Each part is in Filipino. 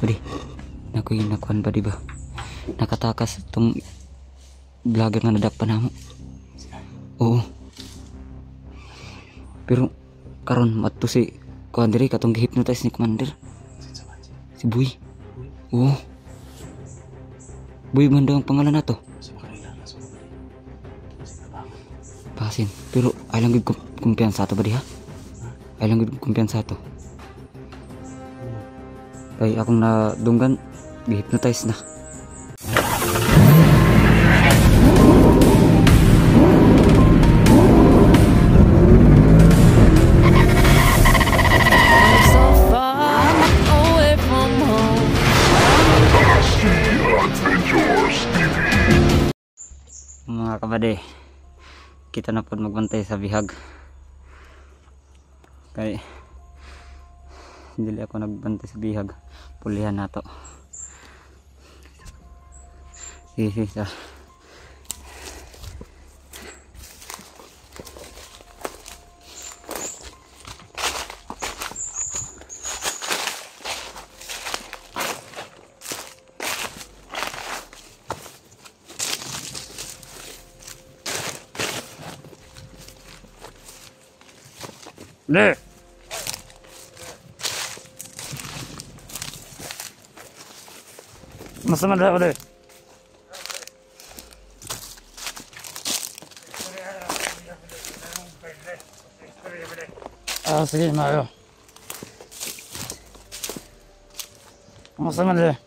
Badi, nakuin nakuan ba diba? Nakatakas itong vlogger nga nadakpan namo. Oo. Pero karon matto si kuan diri katong gi-hypnotize ni Commander. Si Boy. Oo. Boy man daw ang pangalan nato. Pasin, pero ay lang gid kumpiyansa to ba diha? Ay lang gid kumpiyansa to. Kay akong nadunggan gi-hypnotize na. Mga kabade, kita na po magbantay sa bihag. Kay dili ako nagbantay sa bihag, pulihan nato. Isa. Ne. Masa mana dah boleh? Ah, sige Mario. Masa mana dah?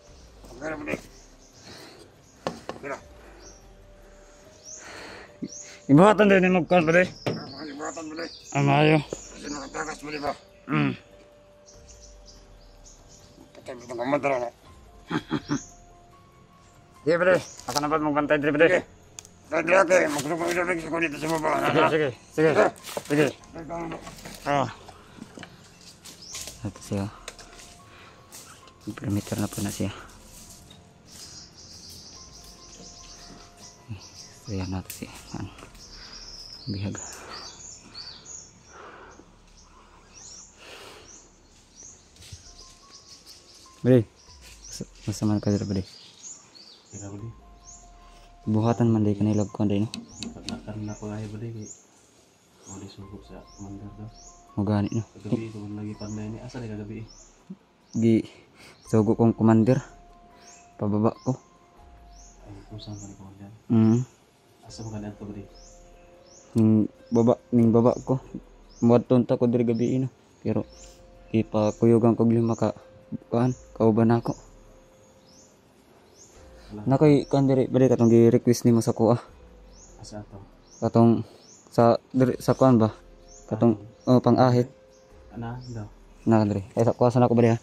Ibatan din mo kan boleh? Ibatan boleh. Amayo. Tagas mo diba? Patay mo itong kamadra na. Sige pwede, ako na ba magbantay dito pwede? Pwede ate, magsulong ilabig ko dito sa baba. Sige. Ito siya. Perimeter na po na siya. Ayan natin siya. Bihag. Bade, masaman ka dito bade. Kaya bade. Buhatan man day kanilog ko day no. Nakatan na ko ay bade kay. Wala sugo sa Commander daw. Mugani no. Kagabi ko lagi panay ni asa ni kagabi. Gi sugo kong Commander. Pababa ko. Ay kusang ka ni Commander. Asa mo kanang to bade? Ning baba ko. Muadton ta ko diri gabi no. Pero ipakuyugan ko lima ka kuan kauban ako. Nakoy kan diri bali katong gi-request nimo sa kuha. Asa to? Katong sa diri sa kuan ba? Katong pang-ahit. Ana daw. Na diri. Ay sa kuha sana ko bali ha.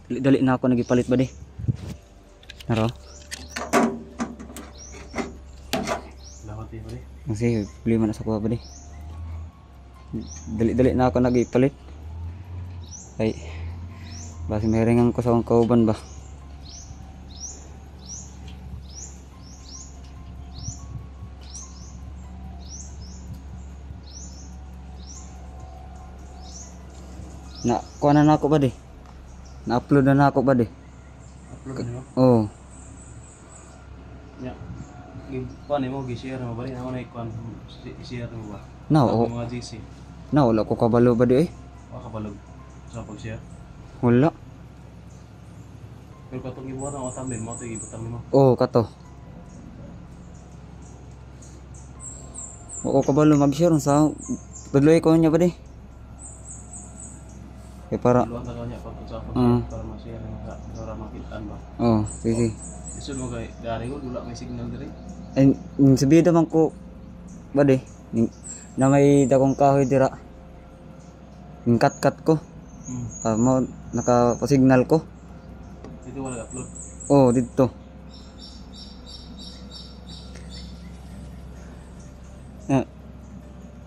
Dali na ako nagipalit ba di? Naro? Lawat di ba di? Kasi problema na sa kuha ba di? Dali na ako nagipalit. Ay basi may ringan ko sa akong kauban ba? Na kuha na ako ba di? Na-upload na ako ba di? Upload na mo? Oo. Nya. Kuan mo gi-share mo bali na ikuan i-share mo ba? No, mga GC. Na wala ko kabalo ba di eh? Wa kabalog sa pag-share. Wala. Pero katong ibuhat ang thumbnail mo to ibutan mo. Oo, kato. Oo, kabalo mag-share sa tudloy ko niya ba di? Eh para Luwan na niya pag sa para ma-share mo para makitaan ba. oh, sige. Isun mo kay dari ko dula may signal diri. Ay sabihin naman ko ba di? Na may dakong kahoy dira. Yung cut ko. Mo naka-signal ko. Dito wala upload. Oh, dito.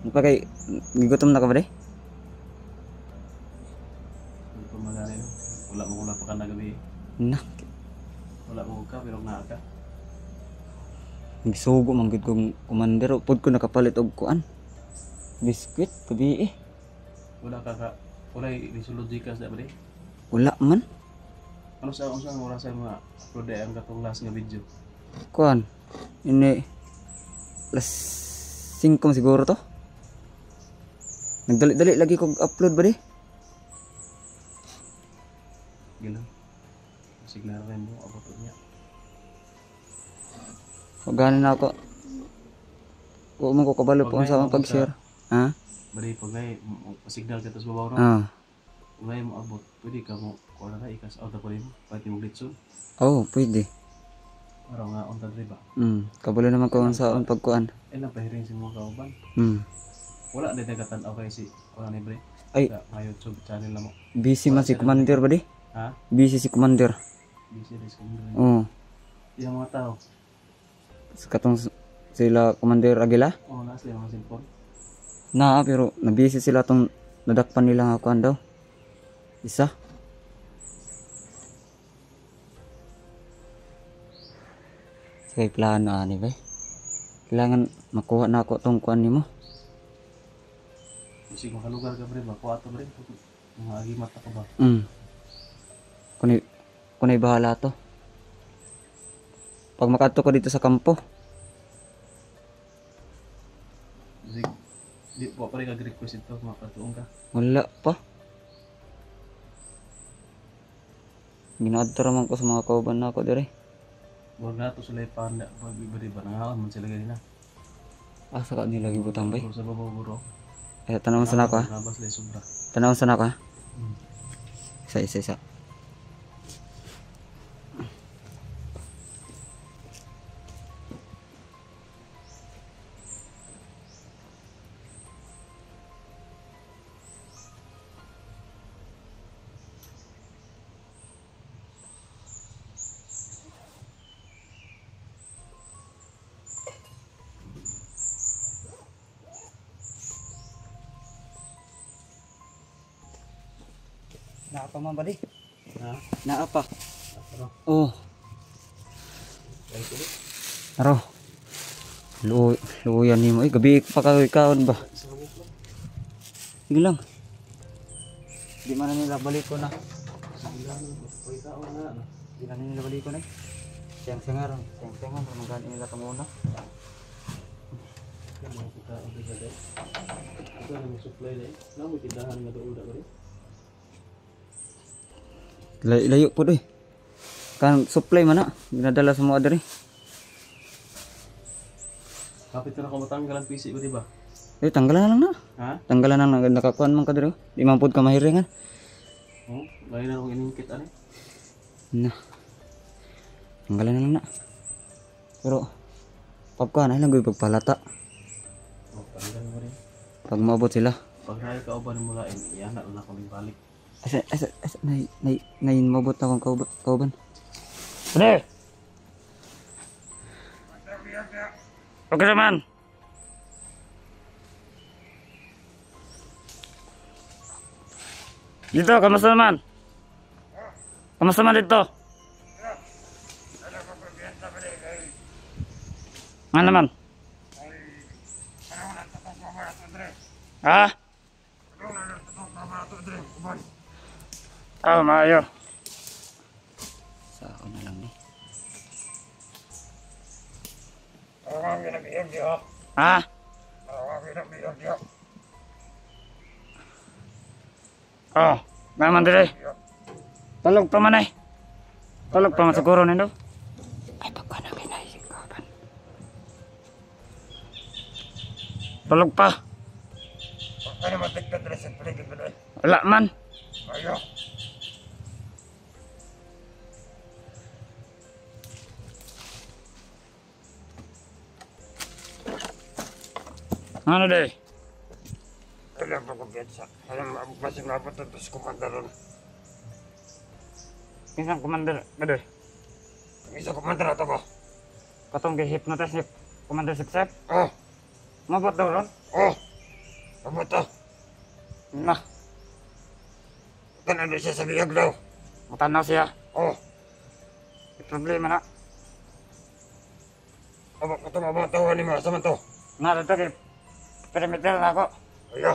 Napakay, gutom na ka ba di? Magpamagari no? Wala mo kung pa ka na gabi. Na, Wala mo ka, pero naa ka. nagsugo man gud kong commander. Pud ko nakapalit og kuan. Biskwit, gabi eh. Wala ka ka. Wala resolution ka sa ba di? Wala man. Ano sa oras sa mga upload ang katong last nga video? Kuan. Ini las 5 siguro to. Nagdali-dali lagi kog upload ba di? Gilang. Signal rin mo abot niya. Pagana na ako. Wa man ko kabalo pa sa akong pag-share. Ha? Bari pag may signal ka tas babaw ro. Ah. Kung may mo abot, pwede ka mo kuha na ikas out ako nimo. Pati mo glitson. Oh, pwede. Araw nga on the ba? Kabalo naman ko sa akong pagkuan. Ilang pahiring sa mga kauban. Wala din nagatan okay si wala ni bre. Ay, Sa YouTube channel na mo. busy man si commander ba di? Ha? Busy si commander. Busy rin sa mundo. Oo. Yung mga tao. Katong sila commander Aguila. Oh, nasa yung mga cellphone. Na, pero na-busy sila tong nadakpan nila nga kuan daw. Isa. Sige, plano ani ba? Kailangan makuha na ako tong kuan nimo. Kasi makalugar ka bre, makuha to bre. Mga agimat ako ba? Kunay bahala to. Pag makato ko dito sa kampo. Di po pa rin kag-request ito, makatuong ka. Wala pa. Ginaadto raman ko sa mga kauban na ako dire. Huwag na ito sila ipanda. Huwag iba diba, nangawan man sila ganina. Asa ka nila gibutang bay? Sa babaw buro. Eh, tanawon sa nako ha. Nabas lang sobra. Tanawon sa nako ha. Isa. Naapa man ba di? Ha? Naapa. Ano? Oh. Ay, tuloy. Aro. Luyan ni mo. Gabi pa ka kaon ba? Sige lang. Di man na nila balik ko na. Sige lang, may tao na. Di na nila balik ko na. Siyang-siyang magkano nila kamuna. Kaya mga kita ang bigay. Ito na may supply na eh. May tindahan nga doon ba rin? Layo po doy. Kan supply man na. Ginadala sa mga diri. Kapit na ako matanggal ang PC ba diba? Eh, tanggalan na lang na. Ha? Tanggalan na lang. Nakakuan man ka diri. Di man pod ka mahiringan. Oh, lain na akong iningkit ano eh. Na. Tanggalan na lang na. Pero, pagkuhan ay lang gawin pagpalata. Oh, tanggal mo rin. Pag maabot sila. Pag naya ka uban mo lain, iyan na lang akong balik. Asa, maabot na akong kauban. Ano? Okay naman. Dito, kamusta naman? Kamusta naman dito? Ano naman? Ha? Oh, maayo. Sa ako na lang ni. Ha? Oh, naman dire. Tulog pa man ay. Tulog pa man siguro nindo. Ay, pagka na kinaisip ko ba? Tulog pa. Ano matignan na sa paligid mo na eh? Wala man. Ayaw. Ano day? Alam mo kung sa alam mo masing labot ito sa kumandaron. Isang commander, badoy. Ang isa kumandar ito ko. Katong gi-hypnotize ni Commander Sipsep. Oh, Mabot daw ron. oh. Ano to? Na. Ganun siya sa biyag daw. Matanaw siya. Oh. May problema na. Aba, ito mga tawa ni Masa man to. Nga ito kay perimeter na ako. Ayo.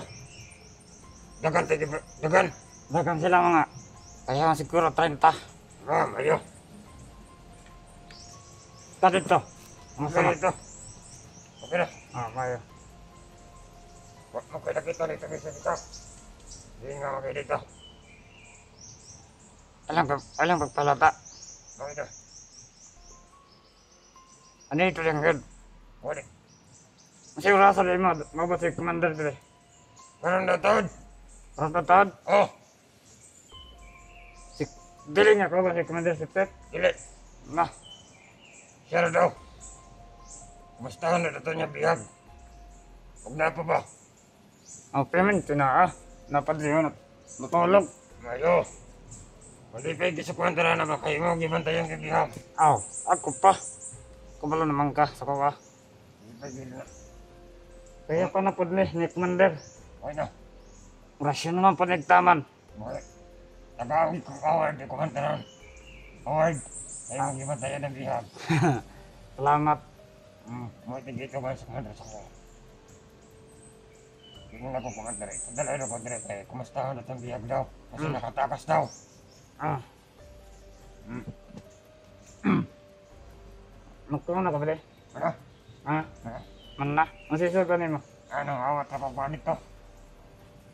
Dagan tayo, dagan. Dagan sila mga. Kaya siguro 30. Ayo. Ito dito. Okay dito. Okay na. Mayo. Okay na kita dito dito. Hindi nga okay dito. Alam pagpalata. Okay na. Ano ito lang yun? Wala. Masih rasa din mo, mabot si commander dito. Anong natawad? Anong natawad? Oh. Dili nga ko ba si commander si Pep? Dili. Na. Siya daw. Kumustahan na ito niya bihag. Huwag na pa ba? Ang payment na napadliyon at matulog. Mayo. Hindi pa igisukuhan tara na ba kayo mo gibantayan kay bihag? Aw, ako pa. Kumalo naman ka sa kawa. Hindi pa gila. Kaya pa na po ni commander. Okay na. Rasyon naman pa nagtaman. Okay. Tagaawin kong award, di kumantaran. Award. Kaya mo gibantayan ng bihag. Salamat. Mo tigito ba sa commander sa ko? Hindi na ko commander. Dala ko dire kay kumustahan at ang bihag daw. Kasi nakatakas daw. Magkano na ka ba Ano? Man na? Masisuganin mo? Ano, awat na pagpanit to.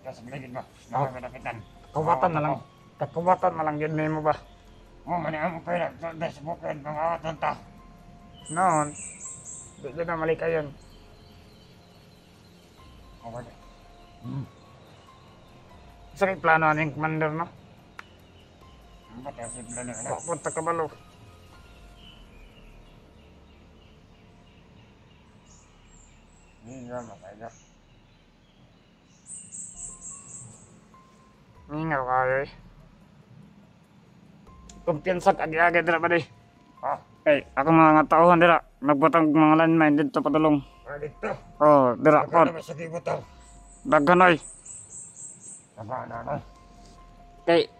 Kaya sa gilid ba? Nakakadakitan. Kawatan na lang. Kakawatan na lang yun mo ba? Manihan mo pera. Dahil sa bukid, mga awat ng ta. Noon, di na mali kayo. Okay. Sa plano yung commander, no? Ba't yung si plano na? Punta ka balo. Hindi makaya. Hindi kayo eh. Kumpiyansa ka agad na ba di? Eh, ako mga tauhan dira. Nagbutang mga landmine dito padulong. Dito? Oh, dira po. Daganoy. Okay,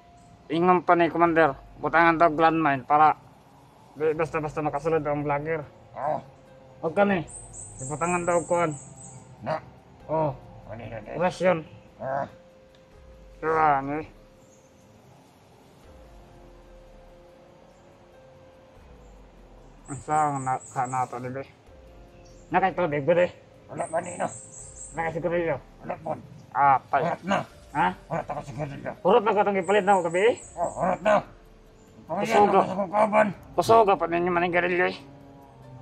ingon pa ni commander. Butangan daw landmine para di basta-basta makasulod ang vlogger. Huwag ka ni. Ibutangan daw kuhan. Na? Oo. Rasyon. Kaya ni. Saan nato ni be? Nakaitubig ba di? Wala ba nino? Nakasigurilyo? Wala po. Tay. Hurat na. Ha? Hurat ako sigurilyo. Hurat na ka itong ipalit na ako gabi eh? Oo, hurat na. Pusoga. Pusoga pa ninyo maning garilyo eh.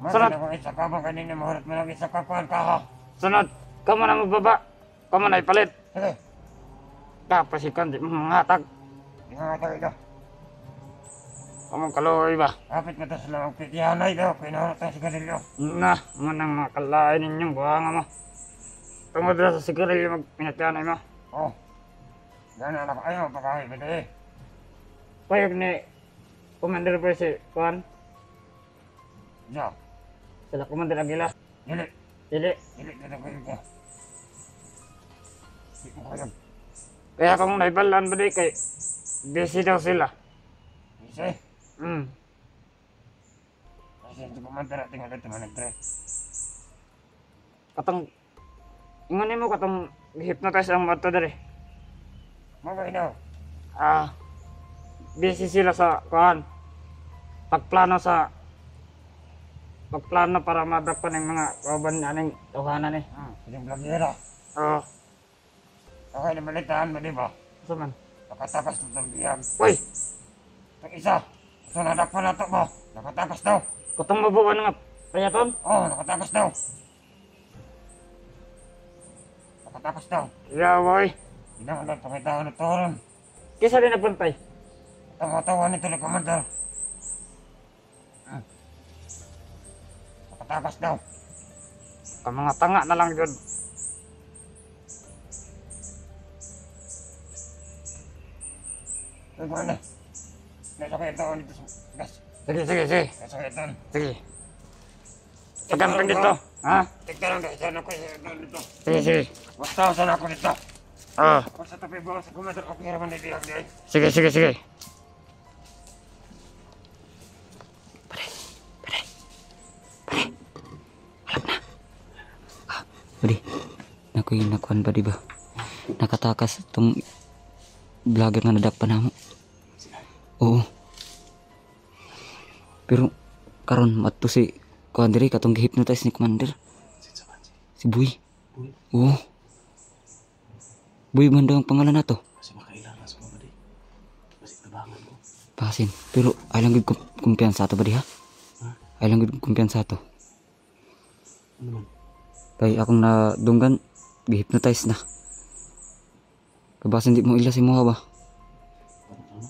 Sunod. Isa ka ba kanina mahurat mo lang isa kakuhan ka ha? Sunod. Kamu na mababa. Kamu na ipalit. Sige. Tapos ikan di mangatag. Di mangatag ito. Kamu kaloy ba? Kapit mo ito sa lang kikihanay daw. Pinahurat ang sigarilyo. Na, manang makalain ninyong buhanga mo. Tungod na sa sigarilyo magpinatyanay mo. Oo. Gano'n anak ayaw pakahay ba eh. Payag ni Commander po si Juan. Ya. Sila Commander Aguila. Dili. Dili. Dili na ko ito. Kaya kung naibalaan ba di kay busy daw sila. Busy? Kasi ito Commander at tingnan ito managtre. Katong ingon mo katong hypnotize ang moto dere. Mga ino. Busy sila sa kuhan. Pagplano para madakpan ng mga kauban aning tuhanan eh. Yung vlogera. Oo. Okay na malitaan mo di ba? Ito man. Nakatakas na itong biyag. Uy! Itong isa. Ito nadakpan na ito mo. Nakatakas daw. Kutong mabuwan nga payaton? Oo, nakatakas daw. Nakatakas daw. Yeah, boy. Hindi na lang pangitaon na toron. Kisa din nagpantay? Tawa-tawa nito ni Commander. Nakatakas daw. Ang mga tanga na lang yun. Ay, mana? Nasa kayo taon dito sa gas. Sige. Nasa kayo taon. Sige. Pagkamping dito. Ha? Tignan lang dahil saan ako dito. Sige. Basta saan ako dito. Basta tabi bawa sa Commander. Okay naman na ibihag di ay. Sige. ako'y nakuan ba, di ba? Nakatakas itong vlogger nga nadakpan na mo. Oo. Pero, karon mato si kuan diri katong gi-hypnotize ni Commander. Si Boy. Boy, Oo. Boy man daw ang pangalan nato. kasi makailangan sa mga badi. Kasi tabangan ko. Pasin. Pero, ay lang gid kumpiyansa to ba di ha? Ha? Ay lang gid kumpiyansa to. Ano man? Kay akong nadunggan, gi-hypnotize na. Kabasin di mo ila si Moha ba? Ano?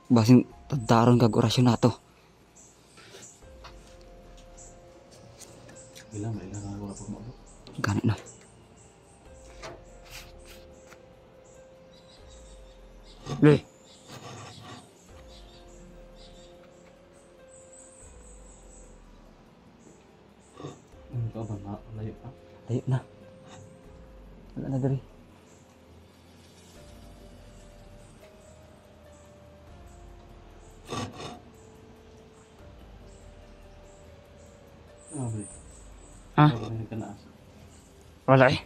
Basin tadaron kag orasyon nato. Ilang ako na po mo. Gani na. Le. Ano ka ba? Layo pa? Tayo na. Wala na diri. Ano ba? Ha? Ano ba yung kanaas? Wala eh.